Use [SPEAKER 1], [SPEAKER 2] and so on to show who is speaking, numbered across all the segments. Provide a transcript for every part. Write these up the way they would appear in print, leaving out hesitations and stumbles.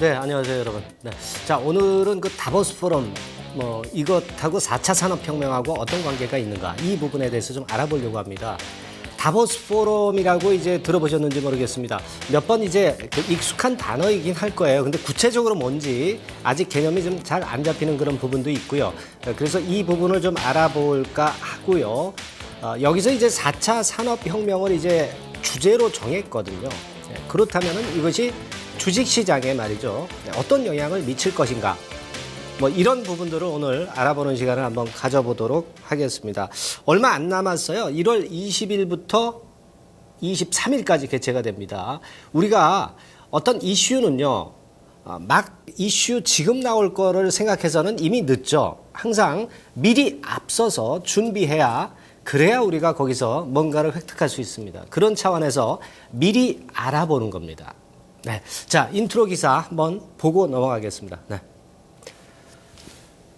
[SPEAKER 1] 네, 안녕하세요, 여러분. 네. 자, 오늘은 그 다보스 포럼 이것하고 4차 산업혁명하고 어떤 관계가 있는가 이 부분에 대해서 좀 알아보려고 합니다. 다보스 포럼이라고 이제 들어보셨는지 모르겠습니다. 몇 번 이제 그 익숙한 단어이긴 할 거예요. 근데 구체적으로 뭔지 아직 개념이 좀 잘 안 잡히는 그런 부분도 있고요. 그래서 이 부분을 좀 알아볼까 하고요. 여기서 이제 4차 산업혁명을 이제 주제로 정했거든요. 그렇다면은 이것이 주식시장에 말이죠. 어떤 영향을 미칠 것인가. 이런 부분들을 오늘 알아보는 시간을 한번 가져보도록 하겠습니다. 얼마 안 남았어요. 1월 20일부터 23일까지 개최가 됩니다. 우리가 어떤 이슈는요. 막 이슈 지금 나올 거를 생각해서는 이미 늦죠. 항상 미리 앞서서 준비해야 그래야 우리가 거기서 뭔가를 획득할 수 있습니다. 그런 차원에서 미리 알아보는 겁니다. 네. 자, 인트로 기사 한번 보고 넘어가겠습니다. 네.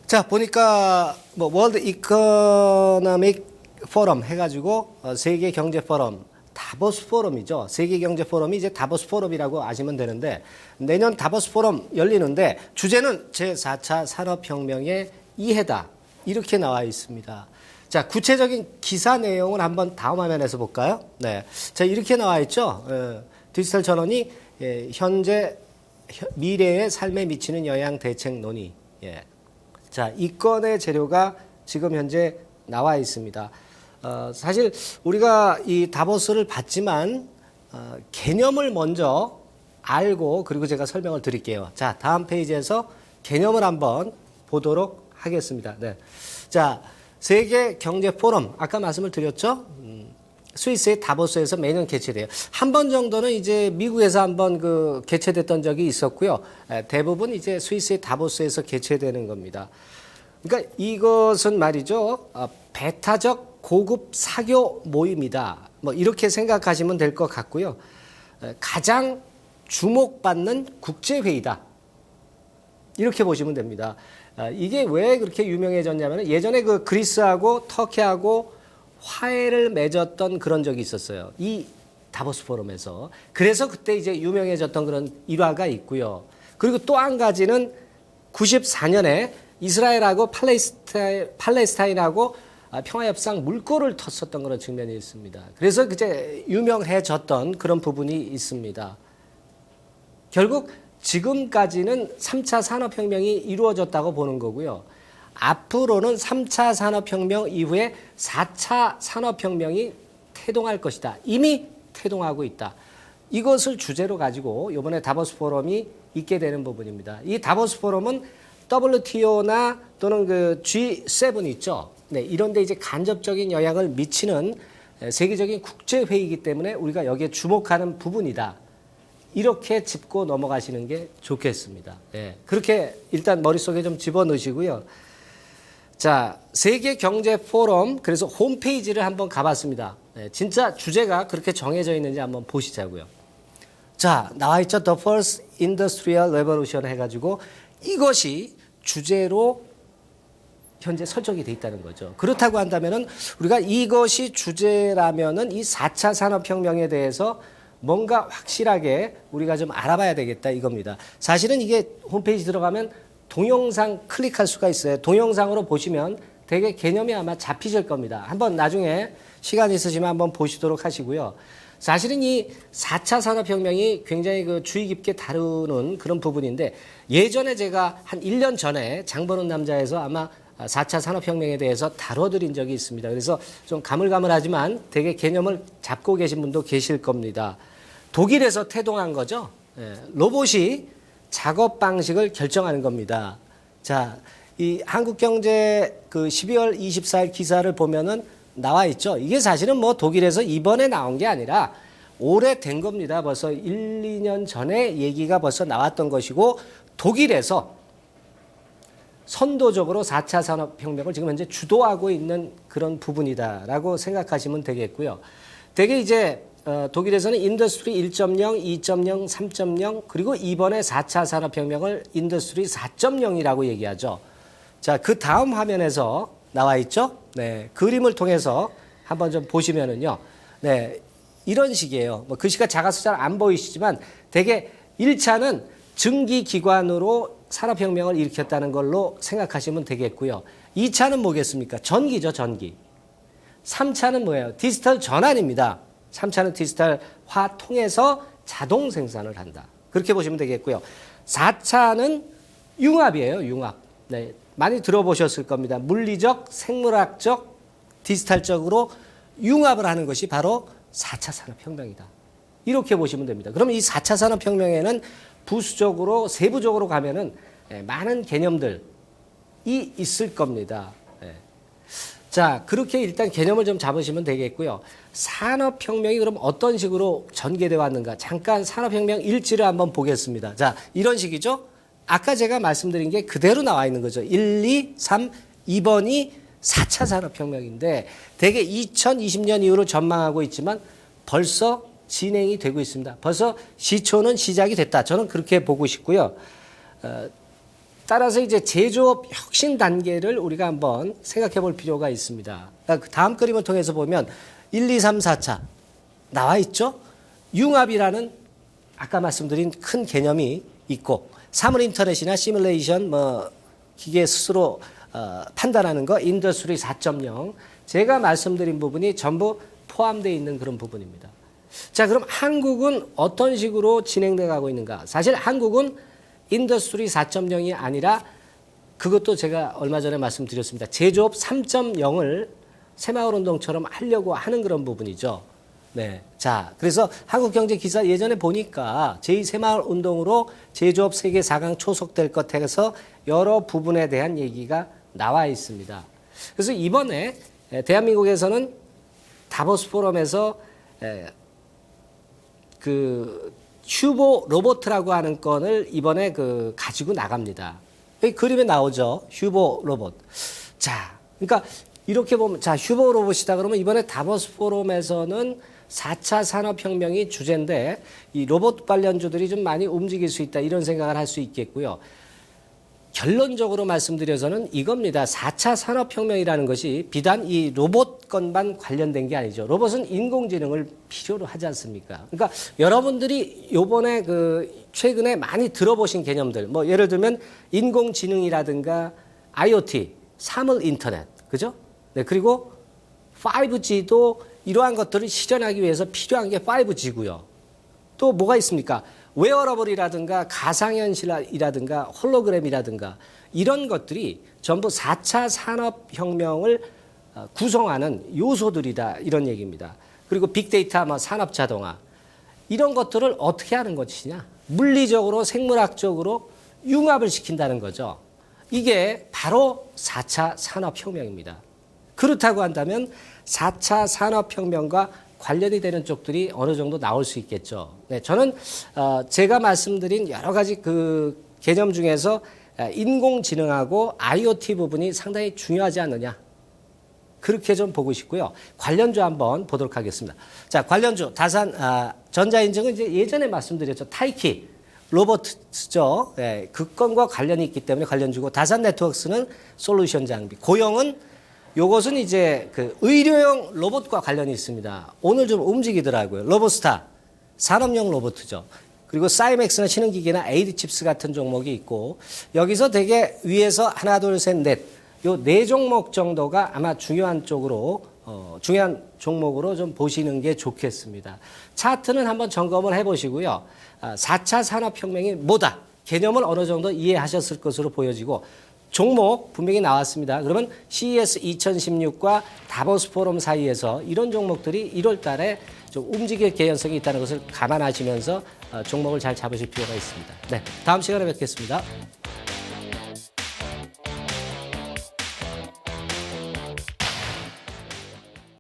[SPEAKER 1] 자, 보니까 월드 이코노믹 포럼 해가지고 세계 경제 포럼, 다보스 포럼이죠. 세계 경제 포럼이 이제 다보스 포럼이라고 아시면 되는데 내년 다보스 포럼 열리는데 주제는 제4차 산업혁명의 이해다. 이렇게 나와 있습니다. 자, 구체적인 기사 내용을 한번 다음 화면에서 볼까요? 네. 자, 이렇게 나와 있죠. 디지털 전원이 현재 미래의 삶에 미치는 영향 대책 논의. 예. 자, 이 건의 재료가 지금 현재 나와 있습니다. 사실 우리가 이 다보스를 봤지만 개념을 먼저 알고 그리고 제가 설명을 드릴게요. 자, 다음 페이지에서 개념을 한번 보도록 하겠습니다. 네. 자, 세계 경제 포럼 아까 말씀을 드렸죠. 스위스의 다보스에서 매년 개최돼요. 한 번 정도는 이제 미국에서 한번 개최됐던 적이 있었고요. 대부분 이제 스위스의 다보스에서 개최되는 겁니다. 그러니까 이것은 말이죠. 배타적 고급 사교 모임이다. 이렇게 생각하시면 될 것 같고요. 가장 주목받는 국제회의다. 이렇게 보시면 됩니다. 이게 왜 그렇게 유명해졌냐면 예전에 그리스하고 터키하고 화해를 맺었던 그런 적이 있었어요. 이 다보스 포럼에서. 그래서 그때 이제 유명해졌던 그런 일화가 있고요. 그리고 또 한 가지는 94년에 이스라엘하고 팔레스타인하고 평화협상 물꼬를 텄었던 그런 측면이 있습니다. 그래서 이제 유명해졌던 그런 부분이 있습니다. 결국 지금까지는 3차 산업혁명이 이루어졌다고 보는 거고요. 앞으로는 3차 산업혁명 이후에 4차 산업혁명이 태동할 것이다. 이미 태동하고 있다. 이것을 주제로 가지고 이번에 다보스 포럼이 있게 되는 부분입니다. 이 다보스 포럼은 WTO나 또는 G7 있죠. 네, 이런 데 이제 간접적인 영향을 미치는 세계적인 국제회의이기 때문에 우리가 여기에 주목하는 부분이다. 이렇게 짚고 넘어가시는 게 좋겠습니다. 네, 그렇게 일단 머릿속에 좀 집어넣으시고요. 자, 세계 경제 포럼 그래서 홈페이지를 한번 가봤습니다. 네, 진짜 주제가 그렇게 정해져 있는지 한번 보시자고요. 자, 나와 있죠. The First Industrial Revolution 해가지고 이것이 주제로 현재 설정이 돼 있다는 거죠. 그렇다고 한다면은 우리가 이것이 주제라면은 이 4차 산업혁명에 대해서 뭔가 확실하게 우리가 좀 알아봐야 되겠다 이겁니다. 사실은 이게 홈페이지 들어가면 동영상 클릭할 수가 있어요. 동영상으로 보시면 되게 개념이 아마 잡히실 겁니다. 한번 나중에 시간 있으시면 한번 보시도록 하시고요. 사실은 이 4차 산업혁명이 굉장히 주의 깊게 다루는 그런 부분인데 예전에 제가 한 1년 전에 장보는 남자에서 아마 4차 산업혁명에 대해서 다뤄드린 적이 있습니다. 그래서 좀 가물가물하지만 되게 개념을 잡고 계신 분도 계실 겁니다. 독일에서 태동한 거죠. 로봇이 작업 방식을 결정하는 겁니다. 자, 이 한국경제 12월 24일 기사를 보면은 나와 있죠. 이게 사실은 독일에서 이번에 나온 게 아니라 오래된 겁니다. 벌써 1, 2년 전에 얘기가 벌써 나왔던 것이고 독일에서 선도적으로 4차 산업혁명을 지금 현재 주도하고 있는 그런 부분이다라고 생각하시면 되겠고요. 되게 이제 독일에서는 인더스트리 1.0, 2.0, 3.0 그리고 이번에 4차 산업혁명을 인더스트리 4.0이라고 얘기하죠. 자, 그 다음 화면에서 나와 있죠. 네, 그림을 통해서 한번 좀 보시면은요. 네, 이런 식이에요. 글씨가 작아서 잘 안 보이시지만 되게 1차는 증기 기관으로 산업혁명을 일으켰다는 걸로 생각하시면 되겠고요. 2차는 뭐겠습니까? 전기죠, 전기. 3차는 뭐예요? 디지털 전환입니다. 3차는 디지털화 통해서 자동 생산을 한다. 그렇게 보시면 되겠고요. 4차는 융합이에요, 융합. 네, 많이 들어보셨을 겁니다. 물리적, 생물학적, 디지털적으로 융합을 하는 것이 바로 4차 산업혁명이다. 이렇게 보시면 됩니다. 그러면 이 4차 산업혁명에는 부수적으로, 세부적으로 가면은 많은 개념들이 있을 겁니다. 자, 그렇게 일단 개념을 좀 잡으시면 되겠고요. 산업혁명이 그럼 어떤 식으로 전개되어 왔는가? 잠깐 산업혁명 일지를 한번 보겠습니다. 자, 이런 식이죠? 아까 제가 말씀드린 게 그대로 나와 있는 거죠. 1, 2, 3, 2번이 4차 산업혁명인데 대개 2020년 이후로 전망하고 있지만 벌써 진행이 되고 있습니다. 벌써 시초는 시작이 됐다. 저는 그렇게 보고 싶고요. 따라서 이제 제조업 혁신 단계를 우리가 한번 생각해 볼 필요가 있습니다. 그러니까 다음 그림을 통해서 보면 1, 2, 3, 4차 나와 있죠? 융합이라는 아까 말씀드린 큰 개념이 있고 사물 인터넷이나 시뮬레이션 기계 스스로 판단하는 거 인더스트리 4.0 제가 말씀드린 부분이 전부 포함되어 있는 그런 부분입니다. 자, 그럼 한국은 어떤 식으로 진행돼 가고 있는가? 사실 한국은 인더스트리 4.0이 아니라 그것도 제가 얼마 전에 말씀드렸습니다. 제조업 3.0을 새마을운동처럼 하려고 하는 그런 부분이죠. 네. 자, 그래서 한국경제기사 예전에 보니까 제2새마을운동으로 제조업 세계 4강 초석될 것 해서 여러 부분에 대한 얘기가 나와 있습니다. 그래서 이번에 대한민국에서는 다보스 포럼에서 그 휴보 로봇이라고 하는 건을 이번에 가지고 나갑니다. 여기 그림에 나오죠. 휴보 로봇. 자, 그러니까 이렇게 보면 자, 휴보 로봇이다 그러면 이번에 다보스 포럼에서는 4차 산업혁명이 주제인데 이 로봇 관련주들이 좀 많이 움직일 수 있다 이런 생각을 할 수 있겠고요. 결론적으로 말씀드려서는 이겁니다. 4차 산업혁명이라는 것이 비단 이 로봇 건만 관련된 게 아니죠. 로봇은 인공지능을 필요로 하지 않습니까? 그러니까 여러분들이 요번에 최근에 많이 들어보신 개념들, 뭐 예를 들면 인공지능이라든가 IoT, 사물 인터넷, 그죠? 네, 그리고 5G도 이러한 것들을 실현하기 위해서 필요한 게 5G고요. 또 뭐가 있습니까? 웨어러블이라든가 가상현실이라든가 홀로그램이라든가 이런 것들이 전부 4차 산업혁명을 구성하는 요소들이다 이런 얘기입니다. 그리고 빅데이터, 산업자동화 이런 것들을 어떻게 하는 것이냐? 물리적으로 생물학적으로 융합을 시킨다는 거죠. 이게 바로 4차 산업혁명입니다. 그렇다고 한다면 4차 산업혁명과 관련이 되는 쪽들이 어느 정도 나올 수 있겠죠. 네, 저는 제가 말씀드린 여러 가지 그 개념 중에서 인공지능하고 IoT 부분이 상당히 중요하지 않느냐. 그렇게 좀 보고 싶고요. 관련주 한번 보도록 하겠습니다. 자, 관련주 다산 전자인증은 이제 예전에 말씀드렸죠. 타이키 로봇죠. 네, 그 건과 관련이 있기 때문에 관련주고 다산 네트워크스는 솔루션 장비. 고영은 요것은 이제 그 의료용 로봇과 관련이 있습니다. 오늘 좀 움직이더라고요. 로봇스타, 산업용 로봇이죠. 그리고 사이맥스나 신흥기계나 에이드칩스 같은 종목이 있고 여기서 되게 위에서 하나, 둘, 셋, 넷 요 네 종목 정도가 아마 중요한 쪽으로 중요한 종목으로 좀 보시는 게 좋겠습니다. 차트는 한번 점검을 해보시고요. 4차 산업혁명이 뭐다? 개념을 어느 정도 이해하셨을 것으로 보여지고 종목 분명히 나왔습니다. 그러면 CES 2016과 다보스 포럼 사이에서 이런 종목들이 1월 달에 좀 움직일 개연성이 있다는 것을 감안하시면서 종목을 잘 잡으실 필요가 있습니다. 네, 다음 시간에 뵙겠습니다.